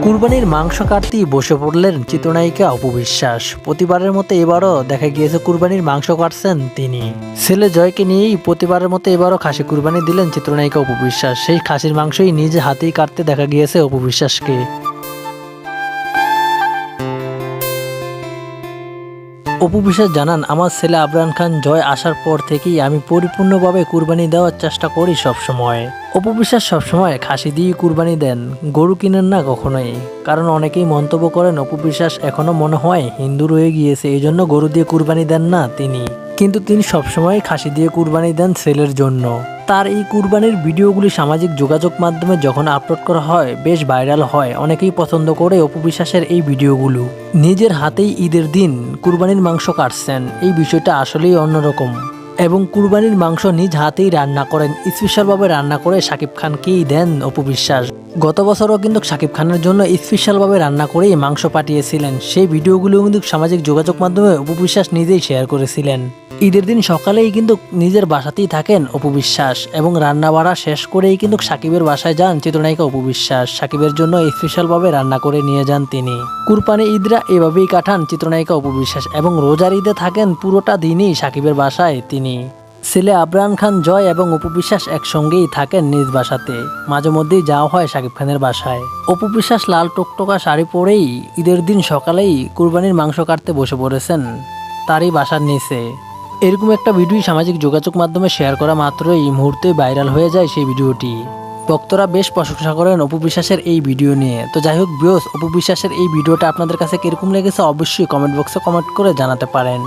কুরবানির মাংস কাটতেই বসে পড়লেন চিত্রনায়িকা অপু বিশ্বাস। প্রতিবারের মতো এবারও দেখা গিয়েছে কুরবানির মাংস কাটছেন তিনি। ছেলে জয়কে নিয়েই প্রতিবারের মতো এবারও খাসি কুরবানি দিলেন চিত্রনায়িকা অপু বিশ্বাস। সেই খাসির মাংসই নিজে হাতেই কাটতে দেখা গিয়েছে অপু বিশ্বাসকে। অপু বিশ্বাস জানান, আমার ছেলে আবরান খান জয় আসার পর থেকেই আমি পরিপূর্ণভাবে কুরবানি দেওয়ার চেষ্টা করি সবসময়। অপু বিশ্বাস সবসময় খাসি দিয়ে কুরবানি দেন, গরু কিনেন না কখনোই। কারণ অনেকেই মন্তব্য করেন অপু বিশ্বাস এখনো মনে হয় হিন্দু রয়ে গিয়েছে, এই জন্য গরু দিয়ে কুরবানি দেন না তিনি। কিন্তু তিনি সবসময় খাসি দিয়ে কুরবানি দেন ছেলের জন্য। তার এই কুরবানির ভিডিওগুলি সামাজিক যোগাযোগ মাধ্যমে যখন আপলোড করা হয় বেশ ভাইরাল হয়। অনেকেই পছন্দ করে অপু বিশ্বাসের এই ভিডিওগুলো। নিজের হাতেই ঈদের দিন কুরবানির মাংস কাটছেন, এই বিষয়টা আসলেই অন্যরকম। এবং কুরবানির মাংস নিজ হাতেই রান্না করেন, স্পেশালভাবে রান্না করে শাকিব খানকেই দেন অপু বিশ্বাস। গত বছরও কিন্তু শাকিব খানের জন্য স্পেশালভাবে রান্না করেই মাংস পাঠিয়েছিলেন। সেই ভিডিওগুলো কিন্তু সামাজিক যোগাযোগ মাধ্যমে অপু বিশ্বাস নিজেই শেয়ার করেছিলেন। ঈদের দিন সকালেই কিন্তু নিজের বাসাতেই থাকেন অপু বিশ্বাস এবং রান্না বাড়া শেষ করেই কিন্তু সাকিবের বাসায় যান চিত্রনায়িকা অপু বিশ্বাস। সাকিবের জন্য স্পেশালভাবে রান্না করে নিয়ে যান তিনি। কুরবানি ঈদরা এভাবেই কাটান চিত্রনায়িকা অপু বিশ্বাস এবং রোজার ঈদে থাকেন পুরোটা দিনই সাকিবের বাসায় তিনি। ছেলে আবরান খান জয় এবং অপু বিশ্বাস একসঙ্গেই থাকেন নিজ বাসাতে। মাঝে মধ্যেই যাওয়া হয় সাকিব খানের বাসায়। অপু বিশ্বাস লাল টকটকা শাড়ি পরেই ঈদের দিন সকালেই কুরবানির মাংস কাটতে বসে পড়েছেন তারই বাসার নিচে। এরকম একটা ভিডিও সামাজিক যোগাযোগ মাধ্যমে শেয়ার করা মাত্রই এই মুহূর্তে ভাইরাল হয়ে যায় সেই ভিডিওটি। ভক্তরা বেশ প্রশংসা করেন অপু বিশ্বাসের এই ভিডিও নিয়ে। তো যাই হোক ভিউয়ার্স, অপু বিশ্বাসের এই ভিডিওটা আপনাদের কাছে কিরকম লেগেছে অবশ্যই কমেন্ট বক্সে কমেন্ট করে জানাতে পারেন।